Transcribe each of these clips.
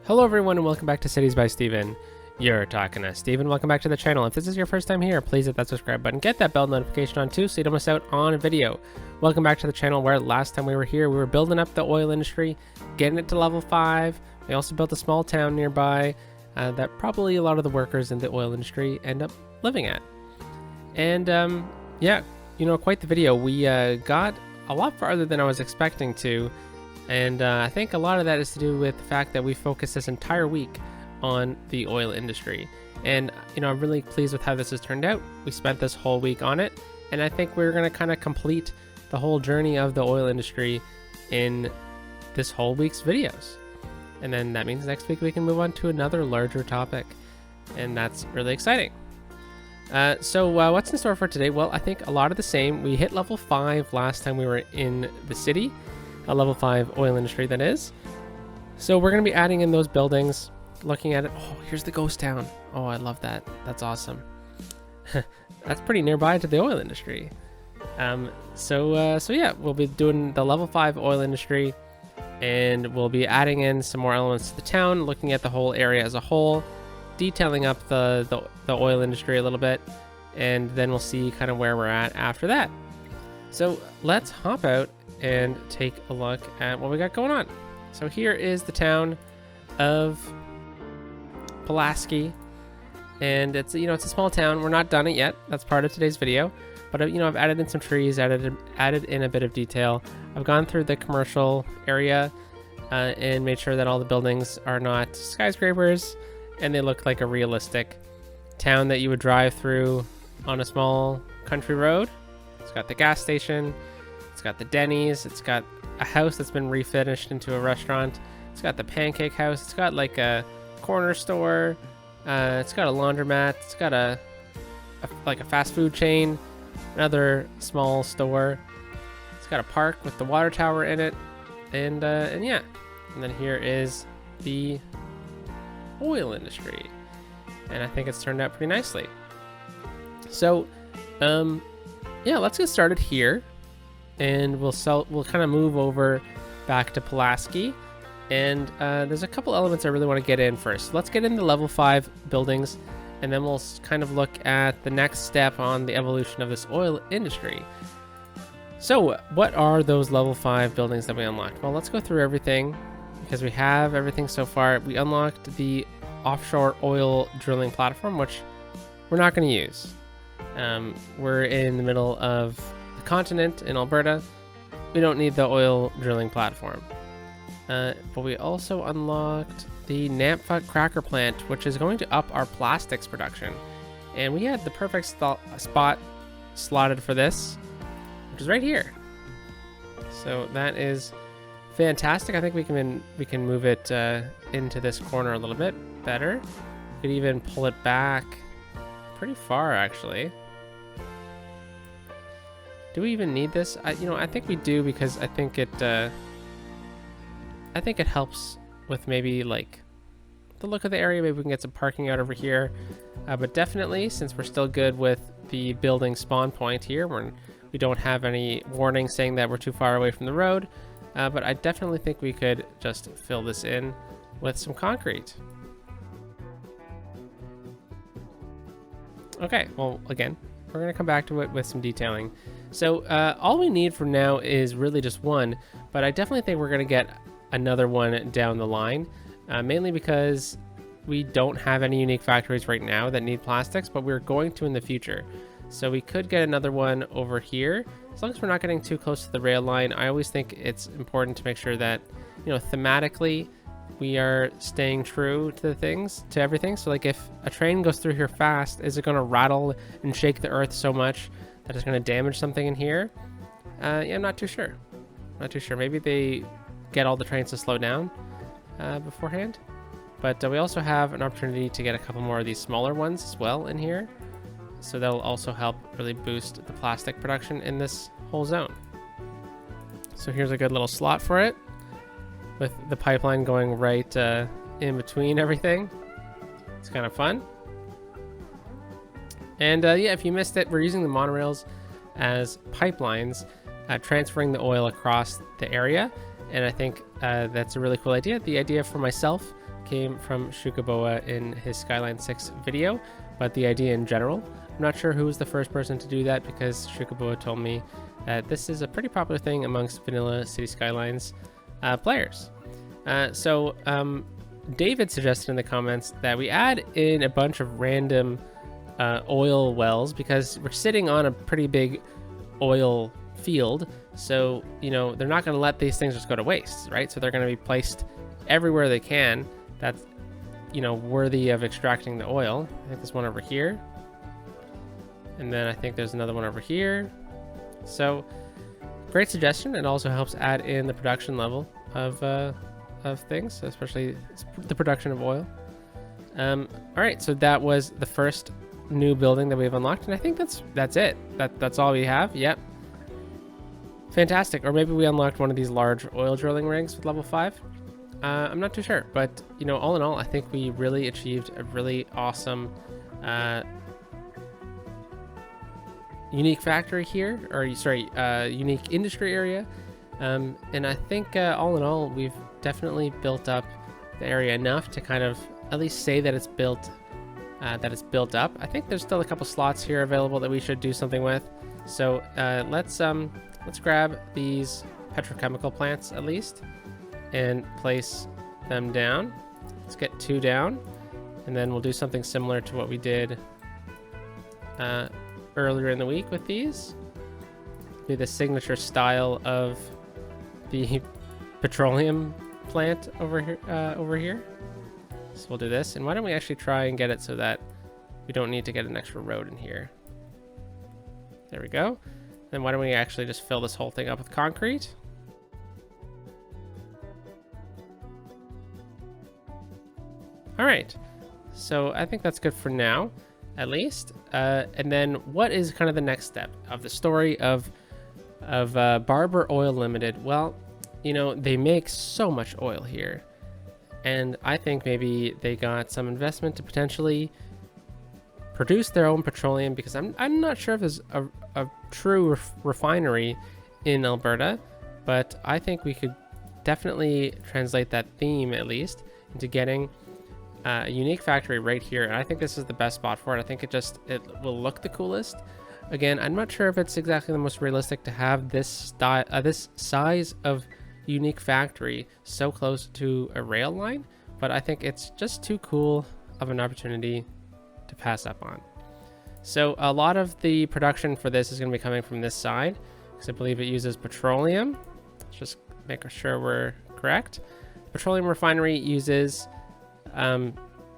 Hello everyone and welcome back to Cities by Steven. You're talking to Steven. Welcome back to the channel. If this is your first time here, please hit that subscribe button. Get that bell notification on too so you don't miss out on a video. Welcome back to the channel where last time we were here, we were building up the oil industry, getting it to level 5. We also built a small town nearby that probably a lot of the workers in the oil industry end up living at. And yeah, you know, quite the video. We got a lot farther than I was expecting to. And I think a lot of that is to do with the fact that we focused this entire week on the oil industry. And, you know, I'm really pleased with how this has turned out. We spent this whole week on it, and I think we're going to kind of complete the whole journey of the oil industry in this whole week's videos. And then that means next week we can move on to another larger topic, and that's really exciting. So what's in store for today? Well, I think a lot of the same. We hit level 5 last time we were in the city. A level 5 oil industry, that is. So we're going to be adding in those buildings, looking at it. Oh, here's the ghost town. Oh, I love that. That's awesome. That's pretty nearby to the oil industry. So yeah, we'll be doing the level 5 oil industry, and we'll be adding in some more elements to the town, looking at the whole area as a whole, detailing up the oil industry a little bit, and then we'll see kind of where we're at after that. So let's hop out and take a look at what we got going on. So here is the town of Pulaski, and it's, you know, it's a small town. We're not done it yet. That's part of today's video, but you know, I've added in some trees, added in a bit of detail. I've gone through the commercial area and made sure that all the buildings are not skyscrapers and they look like a realistic town that you would drive through on a small country road. It's got the gas station. It's got the Denny's. It's got a house that's been refinished into a restaurant. It's got the pancake house. It's got like a corner store. It's got a laundromat. It's got a fast food chain. Another small store. It's got a park with the water tower in it. And yeah. And then here is the oil industry. And I think it's turned out pretty nicely. So, yeah, let's get started here. And we'll kind of move over back to Pulaski, and there's a couple elements I really want to get in first. Let's get into level 5 buildings, and then we'll kind of look at the next step on the evolution of this oil industry. So what are those level 5 buildings that we unlocked? Well, let's go through everything because we have everything so far. We unlocked the offshore oil drilling platform, which we're not going to use. We're in the middle of continent in Alberta. We don't need the oil drilling platform, but we also unlocked the Naphtha cracker plant, which is going to up our plastics production, and we had the perfect spot slotted for this, which is right here. So that is fantastic. I think we can move it into this corner a little bit better. We could even pull it back pretty far, actually. Do we even need this? I think we do, because I think it helps with maybe like the look of the area. Maybe we can get some parking out over here, but definitely, since we're still good with the building spawn point here, we don't have any warning saying that we're too far away from the road, but I definitely think we could just fill this in with some concrete. Okay, well, again, we're going to come back to it with some detailing. So all we need for now is really just one, but I definitely think we're going to get another one down the line, mainly because we don't have any unique factories right now that need plastics, but we're going to in the future. So we could get another one over here, as long as we're not getting too close to the rail line. I always think it's important to make sure that, you know, thematically, we are staying true to everything. So like if a train goes through here fast, is it going to rattle and shake the earth so much that is going to damage something in here? Yeah, I'm not too sure. Maybe they get all the trains to slow down beforehand. But we also have an opportunity to get a couple more of these smaller ones as well in here. So that'll also help really boost the plastic production in this whole zone. So here's a good little slot for it, with the pipeline going right in between everything. It's kind of fun. And yeah, if you missed it, we're using the monorails as pipelines, transferring the oil across the area. And I think that's a really cool idea. The idea for myself came from Shukaboa in his Skyline 6 video, but the idea in general. I'm not sure who was the first person to do that because Shukaboa told me that this is a pretty popular thing amongst vanilla City Skylines players. David suggested in the comments that we add in a bunch of random oil wells because we're sitting on a pretty big oil field. So, you know, they're not going to let these things just go to waste, right? So they're going to be placed everywhere they can that's, you know, worthy of extracting the oil. I think there's one over here. And then I think there's another one over here. So great suggestion. It also helps add in the production level of things, especially the production of oil. All right, so that was the first new building that we've unlocked, and I think that's it. That's all we have. Yep. Fantastic. Or maybe we unlocked one of these large oil drilling rigs with level 5. I'm not too sure, but you know, all in all, I think we really achieved a really awesome unique factory here, or sorry, unique industry area. And I think all in all, we've definitely built up the area enough to kind of at least say that it's built up. I think there's still a couple slots here available that we should do something with. So let's grab these petrochemical plants at least and place them down. Let's get 2 down, and then we'll do something similar to what we did earlier in the week with these. Be the signature style of the petroleum plant over here. So we'll do this, and why don't we actually try and get it so that we don't need to get an extra road in here. There we go. Then why don't we actually just fill this whole thing up with concrete? All right, so I think that's good for now, at least. And then what is kind of the next step of the story of Barber Oil Limited? Well, you know, they make so much oil here, and I think maybe they got some investment to potentially produce their own petroleum, because I'm not sure if there's a true refinery in Alberta, but I think we could definitely translate that theme at least into getting a unique factory right here, and I think this is the best spot for it. I think it will look the coolest. Again, I'm not sure if it's exactly the most realistic to have this style, this size of unique factory so close to a rail line, but I think it's just too cool of an opportunity to pass up on. So a lot of the production for this is going to be coming from this side, because I believe it uses petroleum. Let's just make sure we're correct. Petroleum refinery uses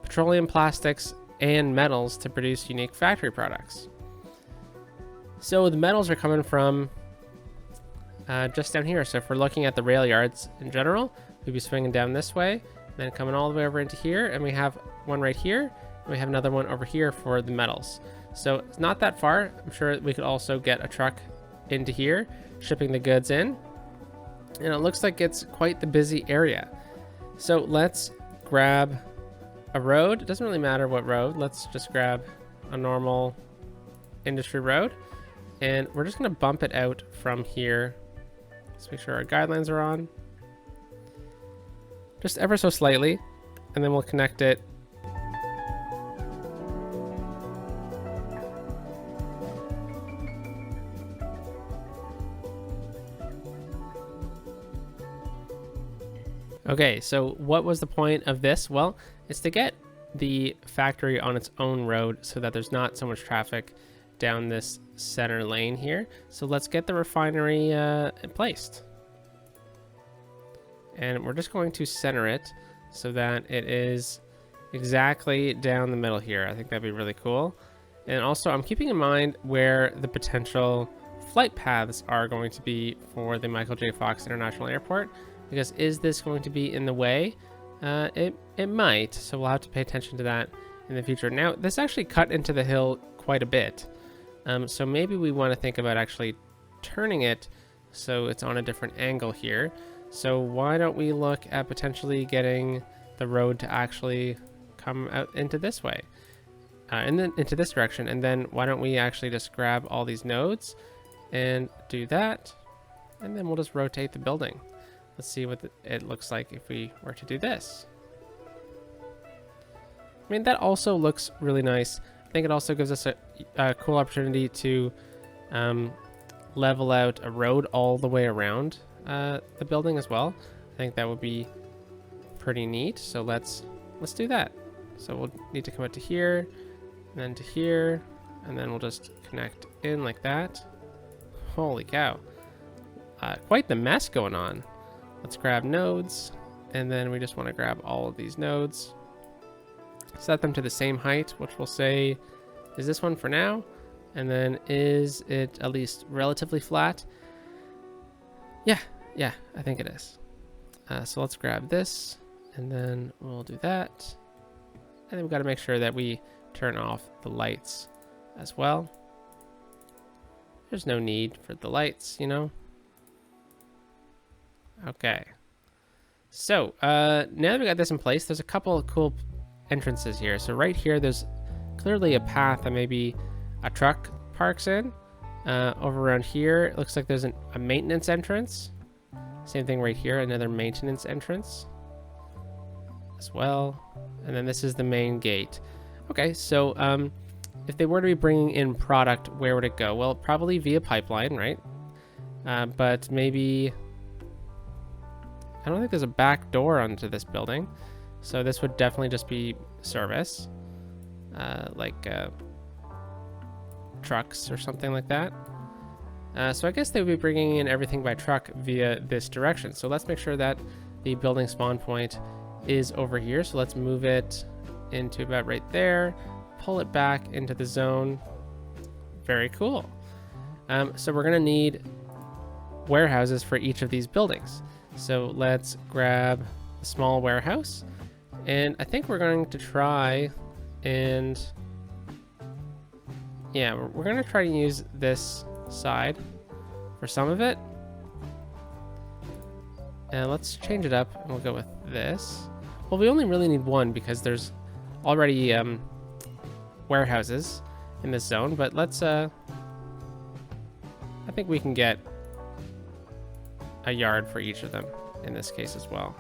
petroleum, plastics, and metals to produce unique factory products. So the metals are coming from just down here. So if we're looking at the rail yards in general, we'd be swinging down this way, then coming all the way over into here, and we have one right here, and we have another one over here for the metals. So it's not that far. I'm sure we could also get a truck into here, shipping the goods in, and it looks like it's quite the busy area. So let's grab a road. It doesn't really matter what road. Let's just grab a normal industry road, and we're just going to bump it out from here. Let's make sure our guidelines are on, just ever so slightly, and then we'll connect it. Okay, so what was the point of this? Well, it's to get the factory on its own road so that there's not so much traffic down this center lane here. So let's get the refinery placed. And we're just going to center it so that it is exactly down the middle here. I think that'd be really cool. And also, I'm keeping in mind where the potential flight paths are going to be for the Michael J. Fox International Airport. Because is this going to be in the way? It might, so we'll have to pay attention to that in the future. Now, this actually cut into the hill quite a bit, so maybe we want to think about actually turning it so it's on a different angle here. So why don't we look at potentially getting the road to actually come out into this way, and then into this direction, and then why don't we actually just grab all these nodes and do that, and then we'll just rotate the building. Let's see what it looks like if we were to do this. I mean, that also looks really nice. I think it also gives us a cool opportunity to level out a road all the way around the building as well. I think that would be pretty neat. So let's do that. So we'll need to come out to here, and then to here, and then we'll just connect in like that. Holy cow. Quite the mess going on. Let's grab nodes, and then we just want to grab all of these nodes. Set them to the same height, which we'll say is this one for now. And then is it at least relatively flat? Yeah, I think it is. So let's grab this, and then we'll do that. And then we've got to make sure that we turn off the lights as well. There's no need for the lights, you know? Okay. So, now that we got this in place, there's a couple of cool entrances here. So right here, there's clearly a path that maybe a truck parks in. Over around here, it looks like there's a maintenance entrance. Same thing right here, another maintenance entrance as well. And then this is the main gate. Okay, so if they were to be bringing in product, where would it go? Well, probably via pipeline, right? But maybe... I don't think there's a back door onto this building. So this would definitely just be service. Like trucks or something like that. So I guess they would be bringing in everything by truck via this direction. So let's make sure that the building spawn point is over here. So let's move it into about right there. Pull it back into the zone. Very cool. So we're going to need warehouses for each of these buildings. So let's grab a small warehouse. And I think we're going to try and... yeah, we're going to try to use this side for some of it. And let's change it up, and we'll go with this. Well, we only really need one because there's already warehouses in this zone, but let's I think we can get a yard for each of them in this case as well.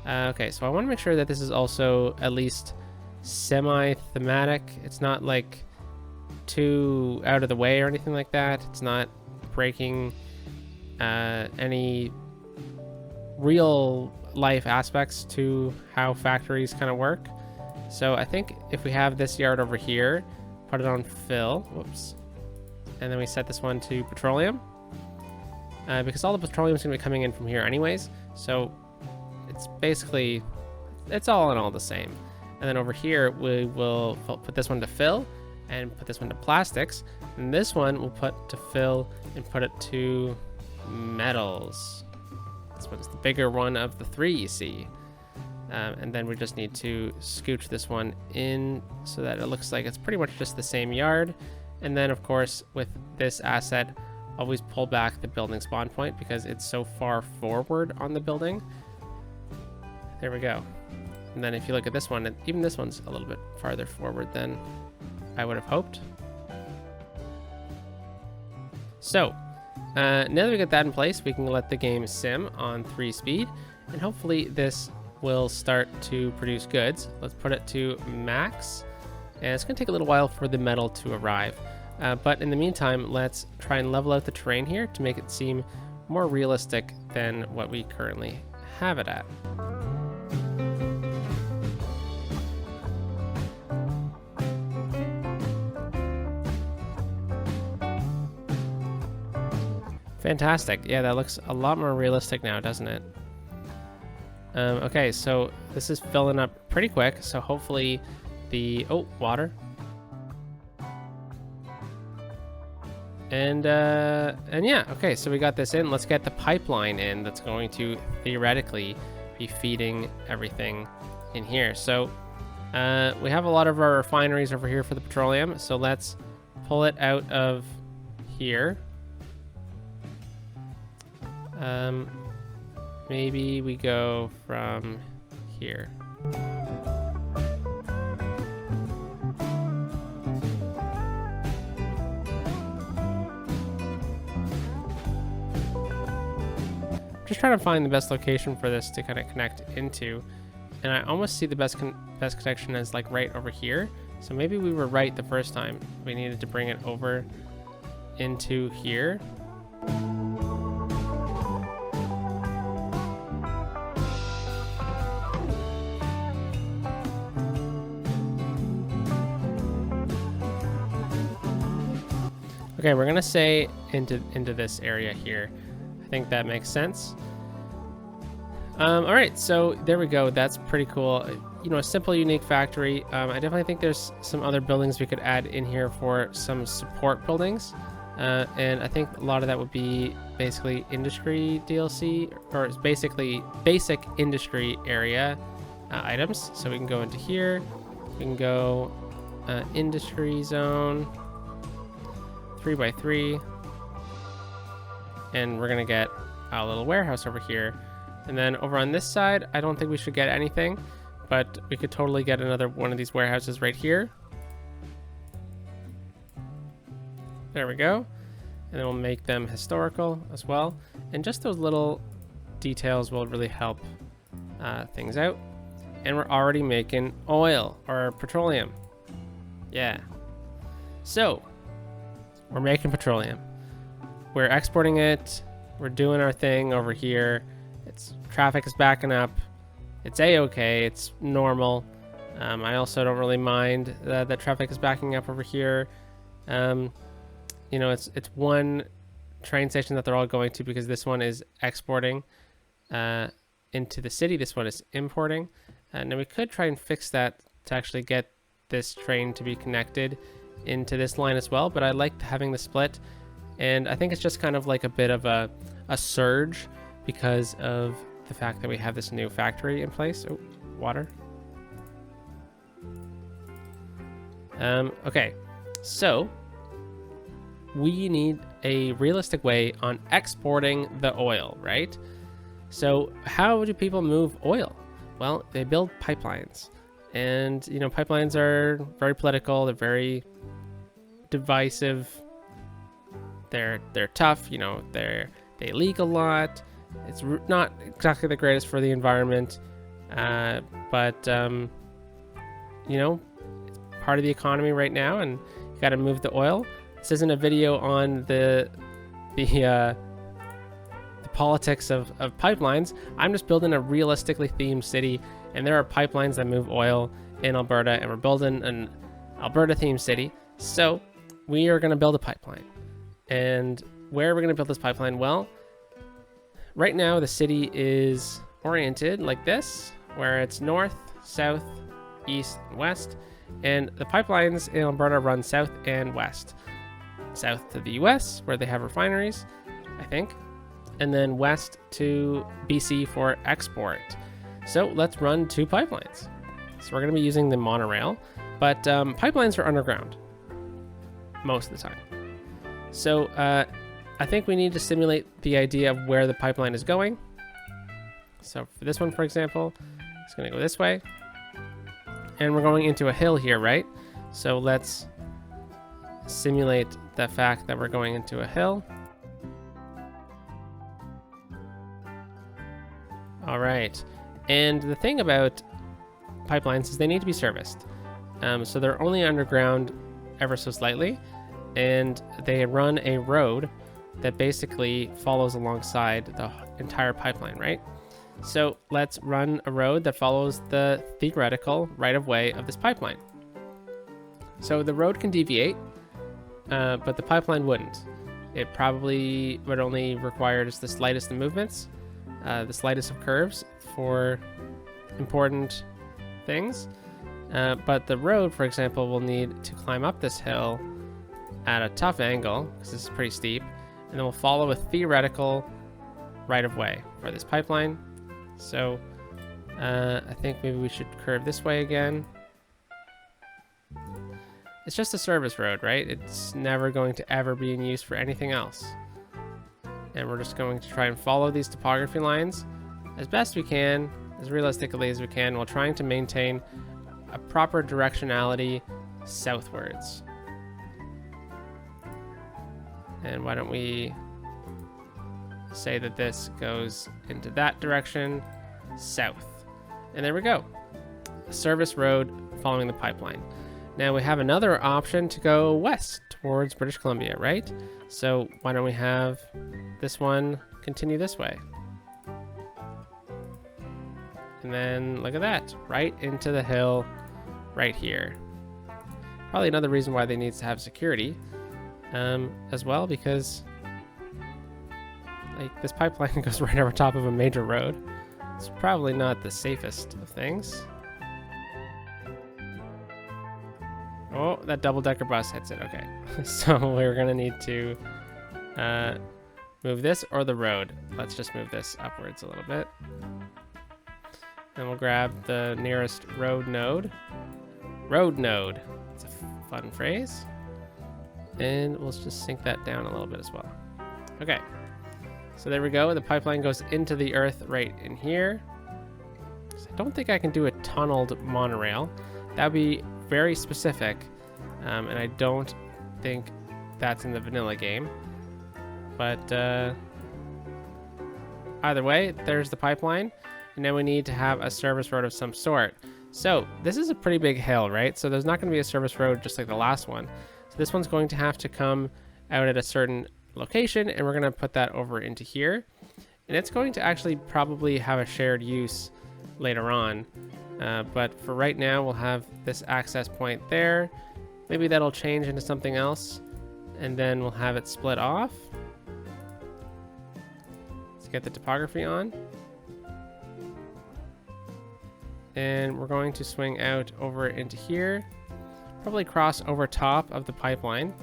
Okay, so I want to make sure that this is also at least semi-thematic. It's not like too out of the way or anything like that. It's not breaking any real life aspects to how factories kind of work. So I think if we have this yard over here, put it on fill, whoops, and then we set this one to petroleum, because all the petroleum is going to be coming in from here anyways. So it's basically, it's all in all the same. And then over here, we will put this one to fill and put this one to plastics. And this one we'll put to fill and put it to metals. This one's the bigger one of the three, you see. And then we just need to scooch this one in so that it looks like it's pretty much just the same yard. And then of course, with this asset, always pull back the building spawn point because it's so far forward on the building. There we go. And then if you look at this one, even this one's a little bit farther forward than I would have hoped. So now that we get that in place, we can let the game sim on 3 speed, and hopefully this will start to produce goods. Let's put it to max, and it's going to take a little while for the metal to arrive. But in the meantime, let's try and level out the terrain here to make it seem more realistic than what we currently have it at. Fantastic. Yeah, that looks a lot more realistic now, doesn't it? Okay, so this is filling up pretty quick, so hopefully the... oh, water. And yeah, okay, so we got this in. Let's get the pipeline in that's going to theoretically be feeding everything in here. So we have a lot of our refineries over here for the petroleum, so let's pull it out of here. Maybe we go from here. Just trying to find the best location for this to kind of connect into. And I almost see the best connection as like right over here. So maybe we were right the first time. We needed to bring it over into here. Okay, we're gonna say into this area here. I think that makes sense. All right, so there we go. That's pretty cool. You know, a simple, unique factory. I definitely think there's some other buildings we could add in here for some support buildings. And I think a lot of that would be basically industry DLC, or it's basically basic industry area items. So we can go into here. We can go industry zone 3x3. And we're going to get a little warehouse over here. And then over on this side, I don't think we should get anything, but we could totally get another one of these warehouses right here. There we go. And then we'll make them historical as well. And just those little details will really help things out. And we're already making oil or petroleum. Yeah. So we're making petroleum. We're exporting it. We're doing our thing over here. Traffic is backing up. It's a-okay. It's normal. I also don't really mind that traffic is backing up over here. You know, it's one train station that they're all going to, because this one is exporting into the city. This one is importing. Now we could try and fix that to actually get this train to be connected into this line as well, but I like having the split. And I think it's just kind of like a bit of a surge because of the fact that we have this new factory in place. Oh, water. Okay, so we need a realistic way on exporting the oil, right? So how do people move oil? Well, they build pipelines. And, you know, pipelines are very political. They're very divisive. They're tough, you know, they leak a lot. It's not exactly the greatest for the environment, but you know, it's part of the economy right now, and you got to move the oil. This isn't a video on the politics of pipelines. I'm just building a realistically themed city, and there are pipelines that move oil in Alberta, and we're building an Alberta themed city. So we are going to build a pipeline. And where are we going to build this pipeline? Well, right now the city is oriented like this, where it's north, south, east, and west. And the pipelines in Alberta run south and west. South to the US, where they have refineries, I think. And then west to BC for export. So let's run 2 pipelines. So we're going to be using the monorail, but pipelines are underground most of the time. So I think we need to simulate the idea of where the pipeline is going. So for this one, for example, it's going to go this way. And we're going into a hill here, right? So let's simulate the fact that we're going into a hill. All right. And the thing about pipelines is they need to be serviced. So they're only underground ever so slightly. And they run a road that basically follows alongside the entire pipeline, right? So let's run a road that follows the theoretical right-of-way of this pipeline. So the road can deviate, but the pipeline wouldn't. It probably would only require just the slightest of movements, the slightest of curves for important things. But the road, for example, will need to climb up this hill at a tough angle, because this is pretty steep, and then we'll follow a theoretical right-of-way for this pipeline. So I think maybe we should curve this way again. It's just a service road, right? It's never going to ever be in use for anything else. And we're just going to try and follow these topography lines as best we can, as realistically as we can, while trying to maintain a proper directionality southwards. And why don't we say that this goes into that direction, south. And there we go. a service road following the pipeline. Now we have another option to go west towards British Columbia, right? So why don't we have this one continue this way? And then look at that, right into the hill right here. Probably another reason why they need to have security as well, because like this pipeline goes right over top of a major road. It's probably not the safest of things. Oh, that double-decker bus hits it. Okay, so we're gonna need to move this or the road. Let's just move this upwards a little bit. And we'll grab the nearest road node. Road node. It's a fun phrase. And we'll just sink that down a little bit as well. Okay. So there we go. The pipeline goes into the earth right in here. I don't think I can do a tunneled monorail. That would be very specific. And I don't think that's in the vanilla game. But either way, there's the pipeline. And now we need to have a service road of some sort. So this is a pretty big hill, right? So there's not going to be a service road just like the last one. So this one's going to have to come out at a certain location, and we're going to put that over into here. And it's going to actually probably have a shared use later on. But for right now, we'll have this access point there. Maybe that'll change into something else, and then we'll have it split off. Let's get the topography on. And we're going to swing out over into here, probably cross over top of the pipeline,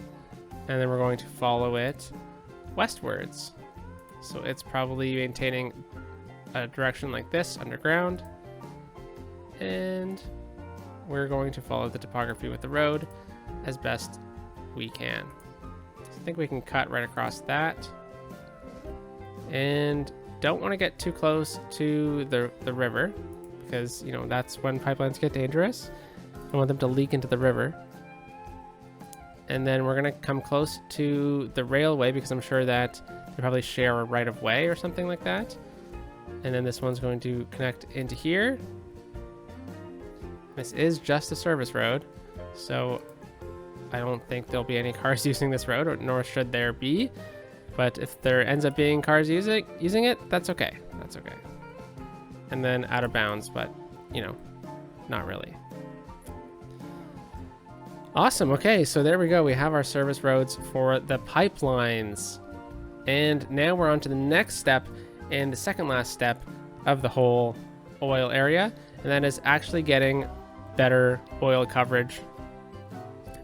and then we're going to follow it westwards. So it's probably maintaining a direction like this underground, and we're going to follow the topography with the road as best we can. So I think we can cut right across that, and don't want to get too close to the river, because you know that's when pipelines get dangerous. I want them to leak into the river. And then we're gonna come close to the railway, because I'm sure that they probably share a right of way or something like that. And then this one's going to connect into here. This is just a service road, so I don't think there'll be any cars using this road, or nor should there be. But if there ends up being cars using it, that's okay. That's okay. And then out of bounds, but you know, not really. Awesome. Okay, so there we go. We have our service roads for the pipelines. And now we're on to the next step, and the second last step of the whole oil area, and that is actually getting better oil coverage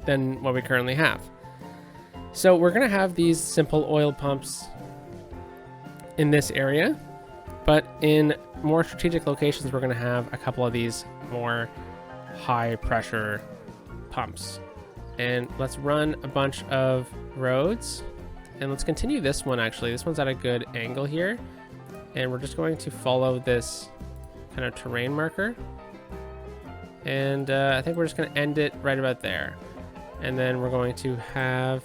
than what we currently have. So we're going to have these simple oil pumps in this area, but in more strategic locations, we're going to have a couple of these more high pressure pumps. And let's run a bunch of roads, and let's continue this one. Actually, this one's at a good angle here, and we're just going to follow this kind of terrain marker, and I think we're just going to end it right about there. And then we're going to have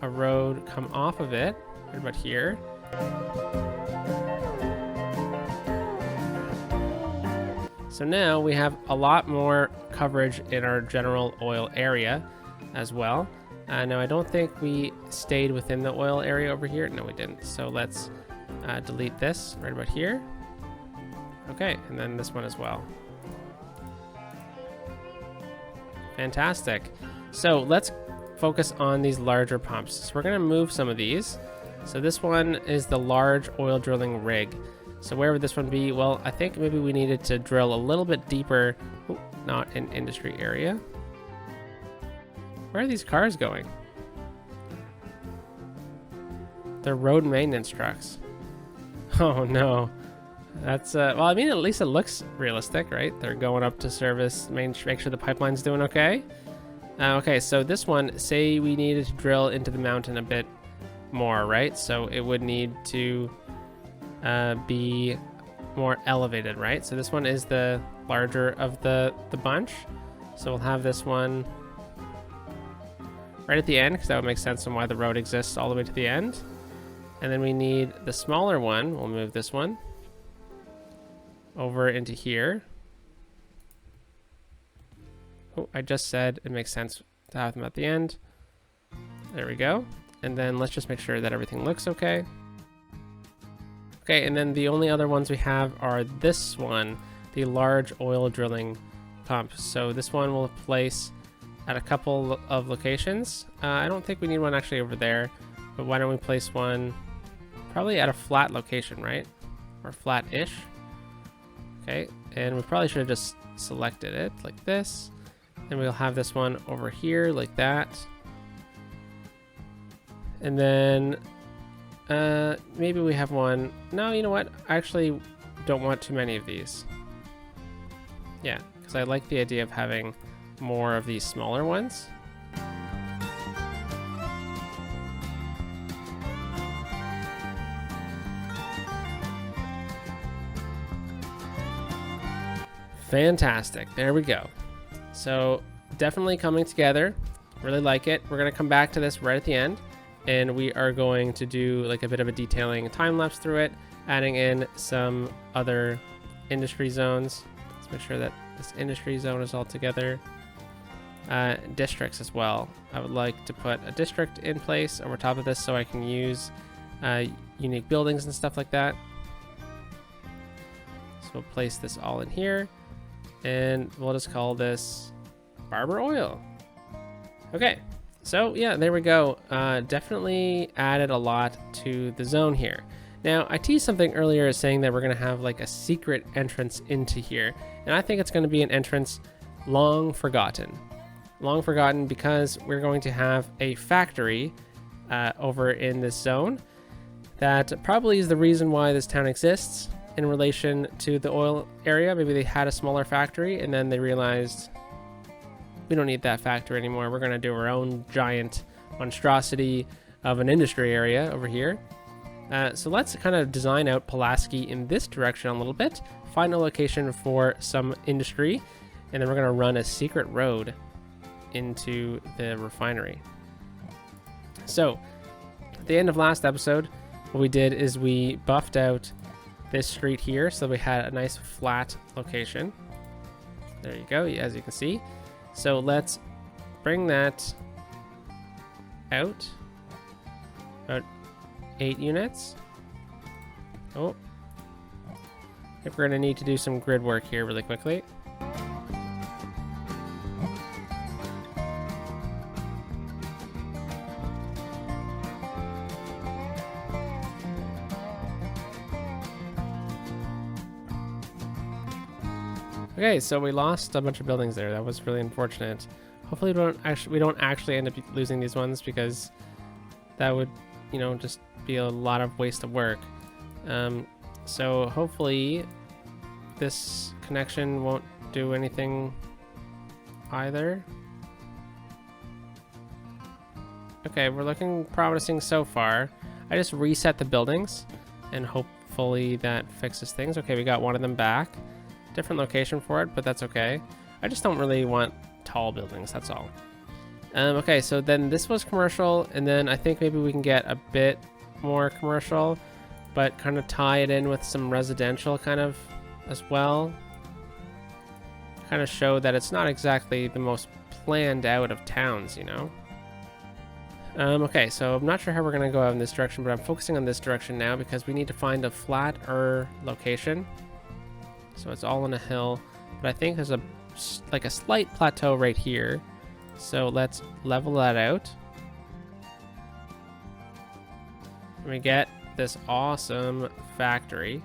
a road come off of it right about here. So now we have a lot more coverage in our general oil area as well. Now I don't think we stayed within the oil area over here. No, we didn't. So let's delete this right about here. Okay, and then this one as well. Fantastic. So let's focus on these larger pumps. So we're going to move some of these. So this one is the large oil drilling rig. So where would this one be? Well, I think maybe we needed to drill a little bit deeper. Ooh, not in industry area. Where are these cars going? They're road maintenance trucks. Oh no. That's, well, I mean, at least it looks realistic, right? They're going up to service, make sure the pipeline's doing okay. Okay, so this one, say we needed to drill into the mountain a bit more, right? So it would need to be more elevated, right? So this one is the larger of the bunch. So we'll have this one right at the end, because that would make sense on why the road exists all the way to the end. And then we need the smaller one. We'll move this one over into here. Oh, I just said it makes sense to have them at the end. There we go. And then let's just make sure that everything looks okay. Okay, and then the only other ones we have are this one, the large oil drilling pump. So this one will place at a couple of locations. I don't think we need one actually over there, but why don't we place one probably at a flat location, right? Or flat-ish. Okay, and we probably should have just selected it like this. And we'll have this one over here like that. And then maybe we have one. No, you know what? I actually don't want too many of these. Yeah, because I like the idea of having more of these smaller ones. Fantastic. There we go. So definitely coming together. Really like it. We're going to come back to this right at the end, and we are going to do like a bit of a detailing time lapse through it, adding in some other industry zones. Let's make sure that this industry zone is all together. Districts as well. I would like to put a district in place over top of this so I can use unique buildings and stuff like that. So we'll place this all in here, and we'll just call this Barber Oil. Okay, so yeah, there we go. Definitely added a lot to the zone here. Now, I teased something earlier saying that we're going to have like a secret entrance into here, and I think it's going to be an entrance long forgotten. Long forgotten because we're going to have a factory over in this zone that probably is the reason why this town exists in relation to the oil area. Maybe they had a smaller factory and then they realized we don't need that factory anymore. We're going to do our own giant monstrosity of an industry area over here. So let's kind of design out Pulaski in this direction a little bit, find a location for some industry, and then we're going to run a secret road into the refinery. So at the end of last episode, what we did is we buffed out this street here so we had a nice flat location. There you go, as you can see. So let's bring that out about 8 units. Oh, I think we're going to need to do some grid work here really quickly. Okay, so we lost a bunch of buildings there. That was really unfortunate. Hopefully we don't actually end up losing these ones, because that would, you know, just be a lot of waste of work. So hopefully this connection won't do anything either. Okay, we're looking promising so far. I just reset the buildings and hopefully that fixes things. Okay, we got one of them back. Different location for it, but that's okay. I just don't really want tall buildings, that's all. Okay, so then this was commercial, and then I think maybe we can get a bit more commercial, but kind of tie it in with some residential kind of as well. Kind of show that it's not exactly the most planned out of towns, you know? Okay, so I'm not sure how we're going to go out in this direction, but I'm focusing on this direction now because we need to find a flatter location. So it's all on a hill, but I think there's a slight plateau right here. So let's level that out. And we get this awesome factory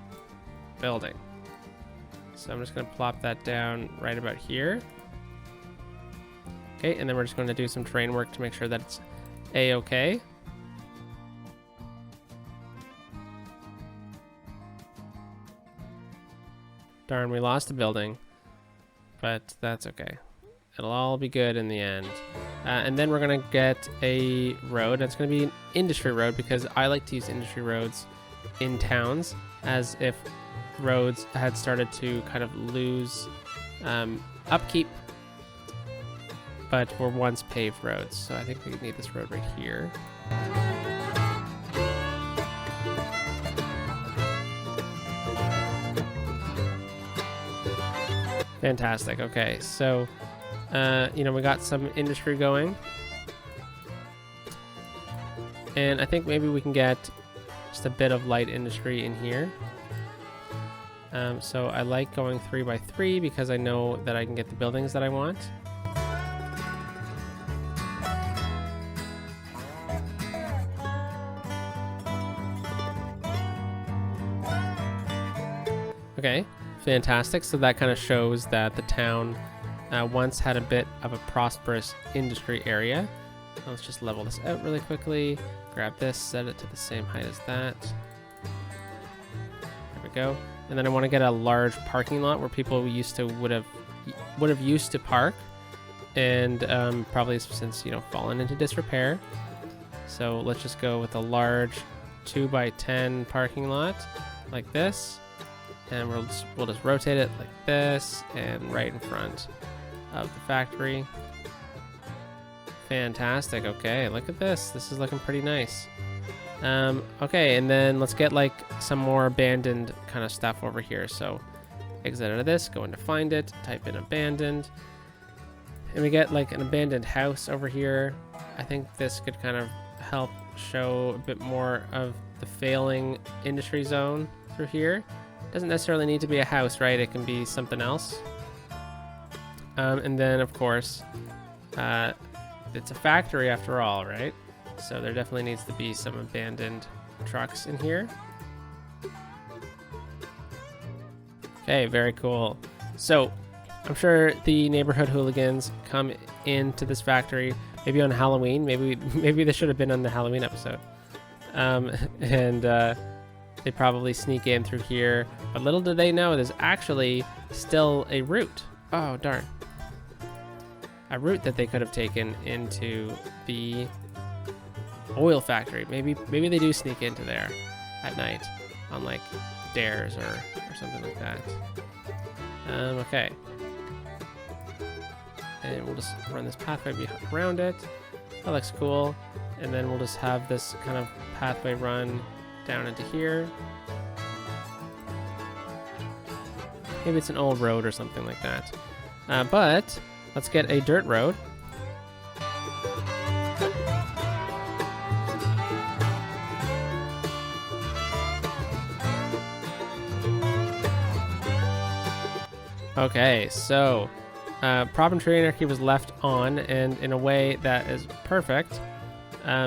building. So I'm just going to plop that down right about here. Okay, and then we're just going to do some terrain work to make sure that it's a-okay. Darn, we lost a building, but that's okay. It'll all be good in the end. And then we're going to get a road. It's going to be an industry road because I like to use industry roads in towns, as if roads had started to kind of lose upkeep, but were once paved roads. So I think we need this road right here. Fantastic. Okay, so You know, we got some industry going. And I think maybe we can get just a bit of light industry in here. So I like going 3 by 3 because I know that I can get the buildings that I want. Okay, fantastic. So that kind of shows that the town once had a bit of a prosperous industry area. Let's just level this out really quickly. Grab this, set it to the same height as that. There we go. And then I want to get a large parking lot where people would have used to park, and probably since, you know, fallen into disrepair. So let's just go with a large 2 by 10 parking lot like this, and we'll just rotate it like this and right in front of the factory. Fantastic. Okay, look at this. This is looking pretty nice. Okay, and then let's get like some more abandoned kind of stuff over here. So exit out of this, go into find it, type in abandoned, and we get like an abandoned house over here. I think this could kind of help show a bit more of the failing industry zone through here. Doesn't necessarily need to be a house, right? It can be something else. And then of course, it's a factory after all, right? So there definitely needs to be some abandoned trucks in here. Okay, very cool. So I'm sure the neighborhood hooligans come into this factory maybe on Halloween. Maybe this should have been on the Halloween episode. They probably sneak in through here. But little do they know, there's actually still a route. Oh, darn. A route that they could have taken into the oil factory. Maybe they do sneak into there at night on like dares or something like that. Okay. And we'll just run this pathway around it. That looks cool. And then we'll just have this kind of pathway run down into here. Maybe it's an old road or something like that. But let's get a dirt road. Okay, so prop and tree anarchy was left on, and in a way that is perfect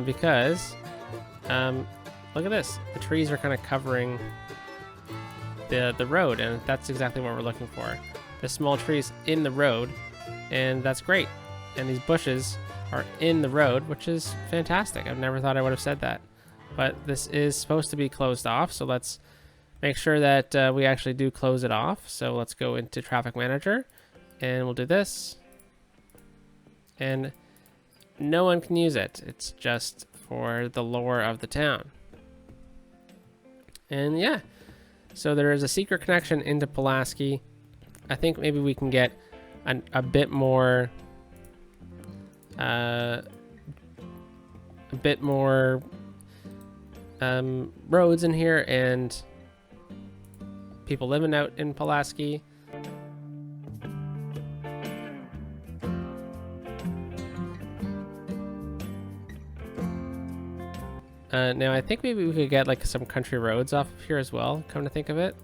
because look at this. The trees are kind of covering the road, and that's exactly what we're looking for. The small trees in the road, and that's great. And these bushes are in the road, which is fantastic. I've never thought I would have said that. But this is supposed to be closed off, so let's make sure that we actually do close it off. So let's go into Traffic Manager, and we'll do this. And no one can use it. It's just for the lore of the town. And yeah, so there is a secret connection into Pulaski. I think maybe we can get a bit more roads in here and people living out in Pulaski. Now I think maybe we could get like some country roads off of here as well, come to think of it.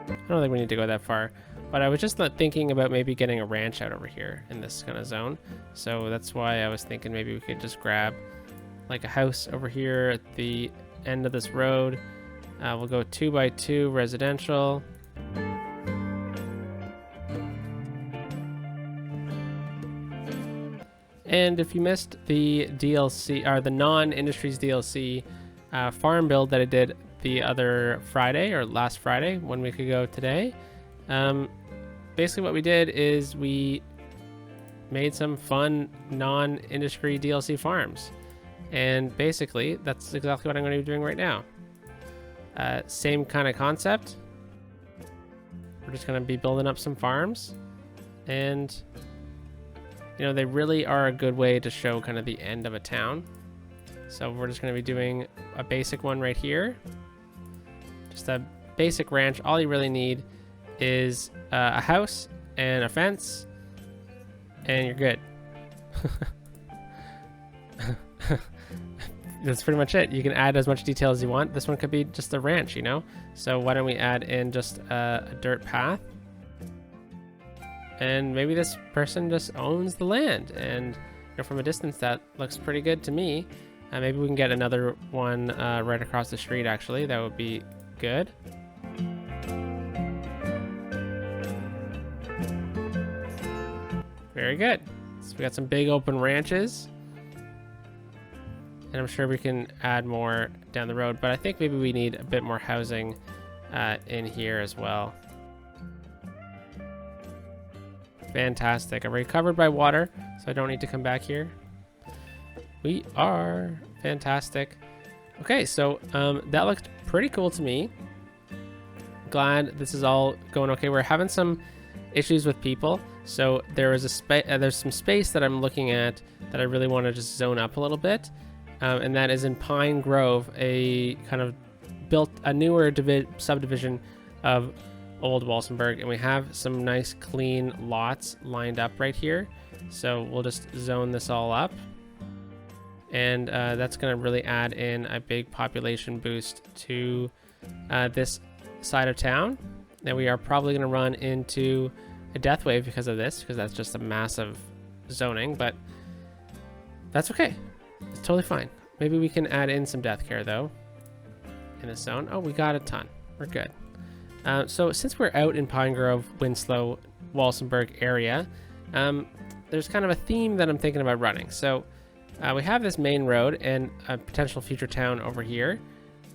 I don't think we need to go that far, but I was just thinking about maybe getting a ranch out over here in this kind of zone. So that's why I was thinking maybe we could just grab like a house over here at the end of this road. We'll go 2 by 2 residential. And if you missed the DLC or the non-industries DLC farm build that I did the other Friday or last Friday, 1 week ago today, basically what we did is we made some fun non-industry DLC farms. And basically, that's exactly what I'm going to be doing right now. Same kind of concept. We're just going to be building up some farms. And you know, they really are a good way to show kind of the end of a town. So we're just going to be doing a basic one right here. Just a basic ranch. All you really need is a house and a fence, and you're good. That's pretty much it. You can add as much detail as you want. This one could be just a ranch, you know? So why don't we add in just a dirt path? And maybe this person just owns the land, and you know, from a distance that looks pretty good to me. Maybe we can get another one right across the street, actually. That would be good. Very good. So we got some big open ranches. And I'm sure we can add more down the road, but I think maybe we need a bit more housing in here as well. Fantastic. I'm already covered by water, so I don't need to come back here. We are fantastic. Okay, so that looked pretty cool to me. Glad this is all going okay. We're having some issues with people, so there is there's some space that I'm looking at that I really want to just zone up a little bit, and that is in Pine Grove, a kind of built a newer subdivision of Old Walsenburg, and we have some nice clean lots lined up right here. So we'll just zone this all up, and that's going to really add in a big population boost to this side of town. Now we are probably going to run into a death wave because of this, because that's just a massive zoning, but that's okay. It's totally fine. Maybe we can add in some death care though in this zone. Oh, we got a ton. We're good. So since we're out in Pine Grove, Winslow, Walsenburg area, there's kind of a theme that I'm thinking about running. So we have this main road and a potential future town over here.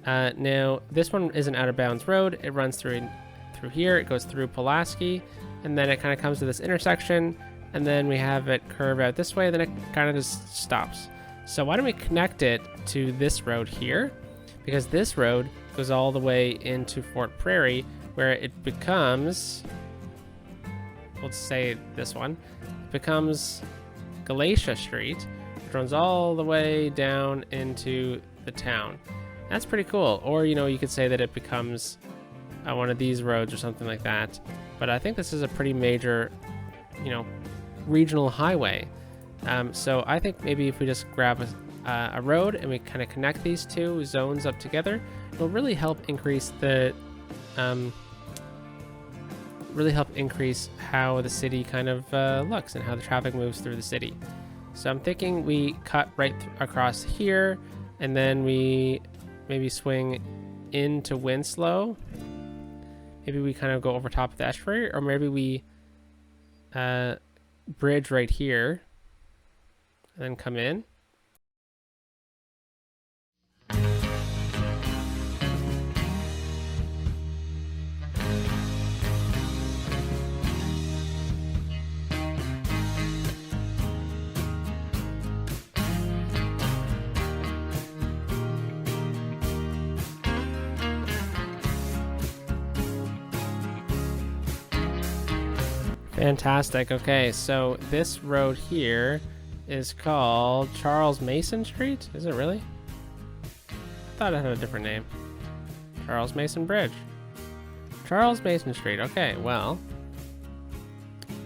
Now this one is an out of bounds road. It runs through here. It goes through Pulaski, and then it kind of comes to this intersection, and then we have it curve out this way. Then it kind of just stops. So why don't we connect it to this road here? Because this road goes all the way into Fort Prairie, where it becomes, let's say this one, becomes Galatia Street, which runs all the way down into the town. That's pretty cool. Or, you know, you could say that it becomes one of these roads or something like that. But I think this is a pretty major, you know, regional highway. So I think maybe if we just grab a road and we kind of connect these two zones up together, it'll really help increase the how the city kind of looks and how the traffic moves through the city. So I'm thinking we cut right across here, and then we maybe swing into Winslow. Maybe we kind of go over top of the estuary, or maybe we bridge right here and then come in. Fantastic. Okay, so this road here is called Charles Mason Street. Is it really? I thought it had a different name. Charles Mason Bridge. Charles Mason Street. Okay, well,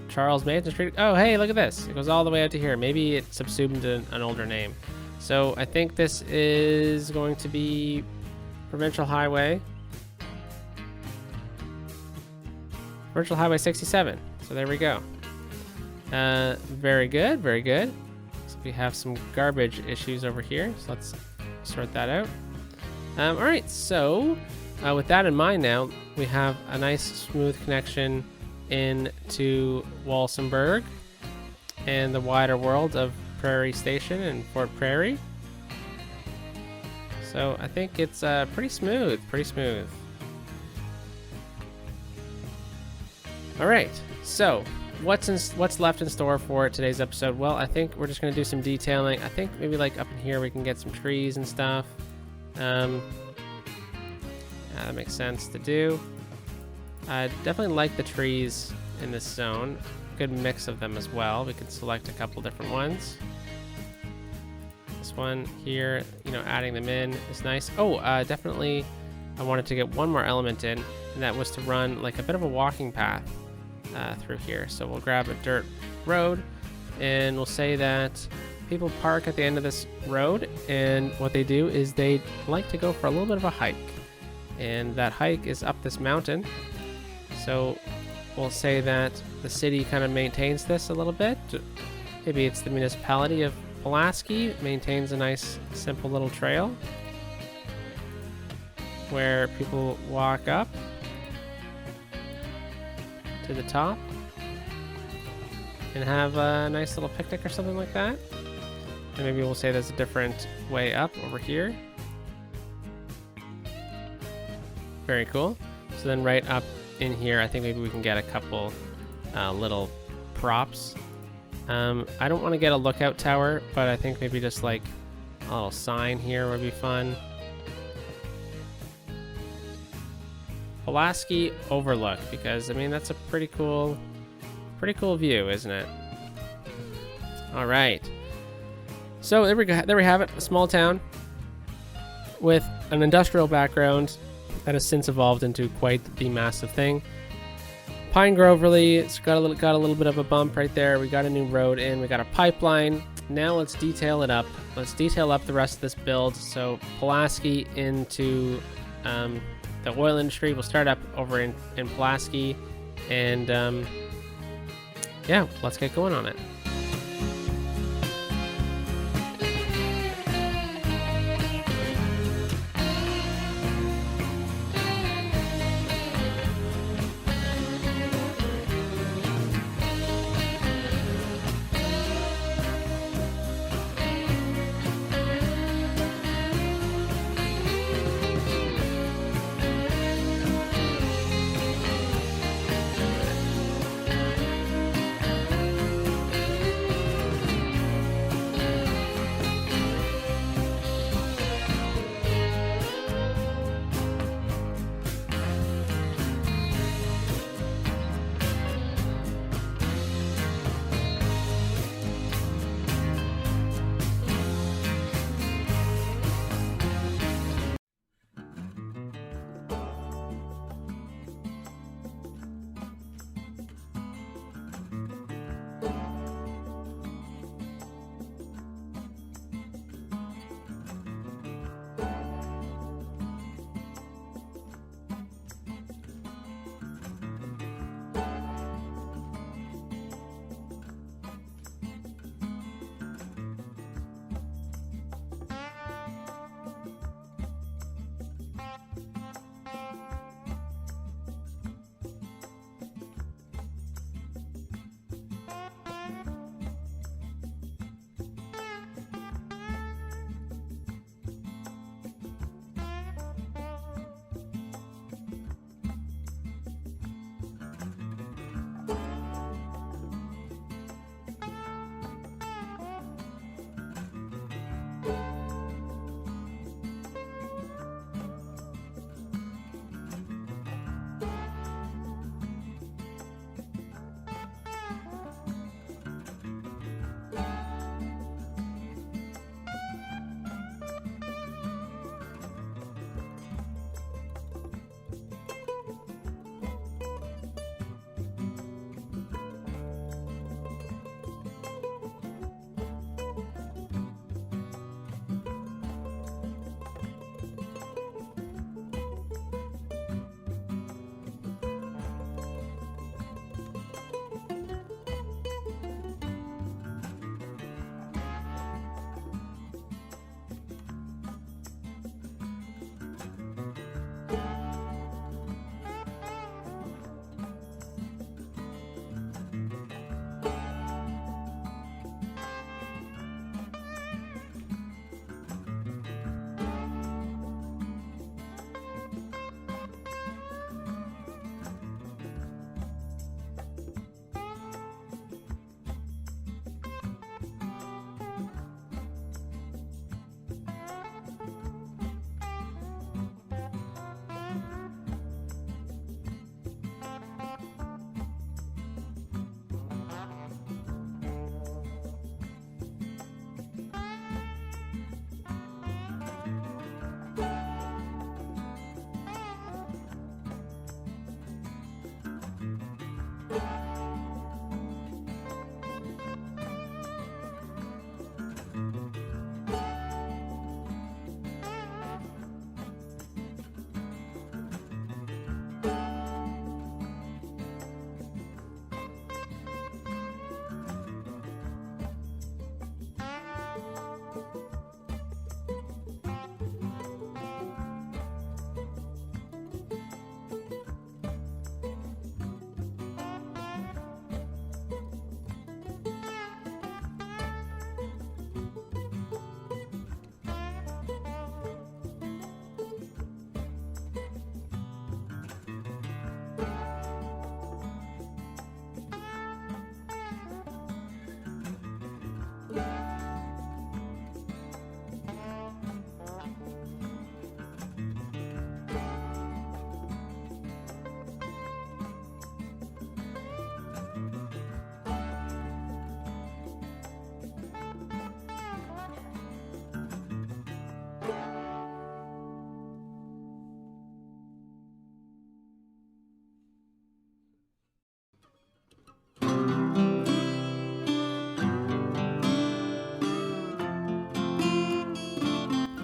Charles Mason Street. Oh, hey, look at this. It goes all the way out to here. Maybe it subsumed an older name. So I think this is going to be Provincial Highway. Provincial Highway 67. So there we go. Very good, very good. So we have some garbage issues over here, so let's sort that out. All right, so with that in mind now, we have a nice smooth connection into Walsenburg and the wider world of Prairie Station and Fort Prairie. So I think it's pretty smooth, pretty smooth. All right, so what's left in store for today's episode? Well, I think we're just going to do some detailing. I think maybe like up in here we can get some trees and stuff. Yeah, that makes sense to do. I definitely like the trees in this zone. good mix of them as well. We can select a couple different ones. This one here, you know, adding them in is nice. Oh, definitely I wanted to get one more element in, and that was to run like a bit of a walking path through here. So we'll grab a dirt road, and we'll say that people park at the end of this road, and what they do is they like to go for a little bit of a hike, and that hike is up this mountain. So we'll say that the city kind of maintains this a little bit. Maybe it's the municipality of Pulaski maintains a nice simple little trail where people walk up to the top and have a nice little picnic or something like that. And maybe we'll say there's a different way up over here. Very cool. So then right up in here, I think maybe we can get a couple little props. I don't want to get a lookout tower, but I think maybe just like a little sign here would be fun. Pulaski Overlook, because I mean that's a pretty cool view, isn't it? All right. So there we go. There we have it. A small town with an industrial background that has since evolved into quite the massive thing. Pine Grove really, it's got a little bit of a bump right there. We got a new road in. We got a pipeline. Now let's detail it up. Let's detail up the rest of this build. So Pulaski into the oil industry. We'll start up over in Pulaski, and yeah, let's get going on it.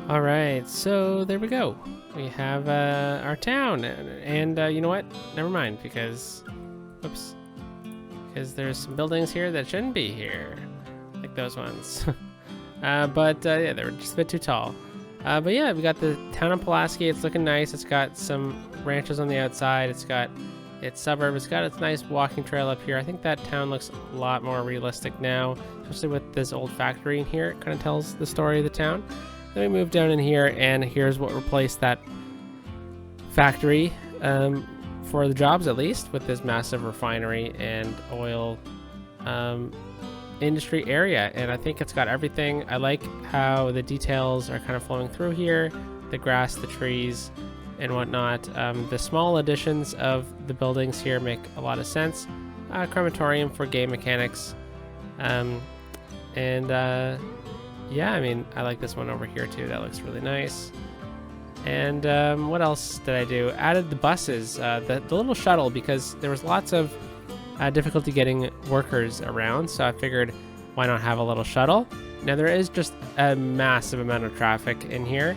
All right, so there we go. We have our town, and you know what? Never mind, because, whoops, because there's some buildings here that shouldn't be here, like those ones. Yeah, they were just a bit too tall. But yeah, we got the town of Pulaski. It's looking nice. It's got some ranches on the outside. It's got its suburb. It's got its nice walking trail up here. I think that town looks a lot more realistic now, especially with this old factory in here. It kind of tells the story of the town. Then we move down in here, and here's what replaced that factory, for the jobs at least, with this massive refinery and oil industry area. And I think it's got everything. I like how the details are kind of flowing through here, the grass, the trees, and whatnot. The small additions of the buildings here make a lot of sense. Crematorium for game mechanics, yeah, I mean, I like this one over here too. That looks really nice. And what else did I do? Added the buses, the little shuttle, because there was lots of difficulty getting workers around. So I figured, why not have a little shuttle? Now there is just a massive amount of traffic in here,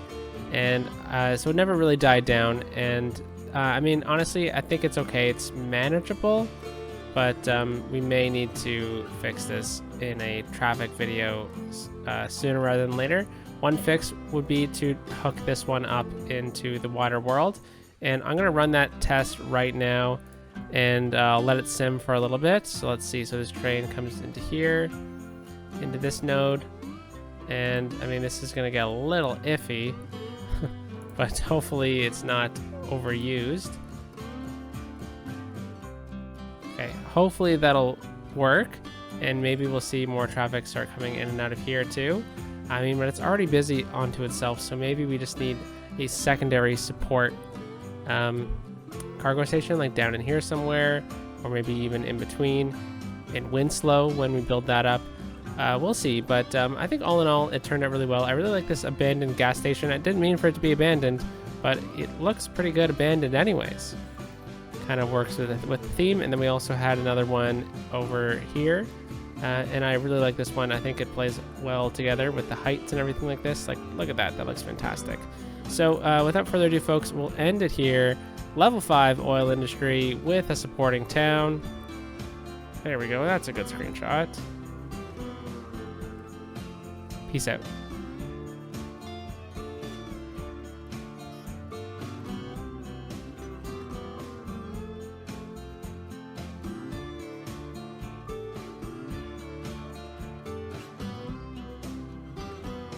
and so it never really died down. And I mean, honestly, I think it's okay. It's manageable, but we may need to fix this in a traffic video sooner rather than later. One fix would be to hook this one up into the water world, and I'm going to run that test right now, and I'll let it sim for a little bit. So let's see. So this train comes into here, into this node, and I mean, this is going to get a little iffy, but hopefully it's not overused. Okay, hopefully that'll work, and maybe we'll see more traffic start coming in and out of here too. I mean, but it's already busy onto itself, so maybe we just need a secondary support cargo station, like down in here somewhere, or maybe even in between in Winslow when we build that up. We'll see, but I think all in all, it turned out really well. I really like this abandoned gas station. I didn't mean for it to be abandoned, but it looks pretty good abandoned anyways. Kind of works with the theme. And then we also had another one over here, and I really like this one. I think it plays well together with the heights and everything like this. Like, look at that. That looks fantastic. So without further ado, folks, we'll end it here. Level 5 oil industry with a supporting town. There we go. That's a good screenshot. Peace out.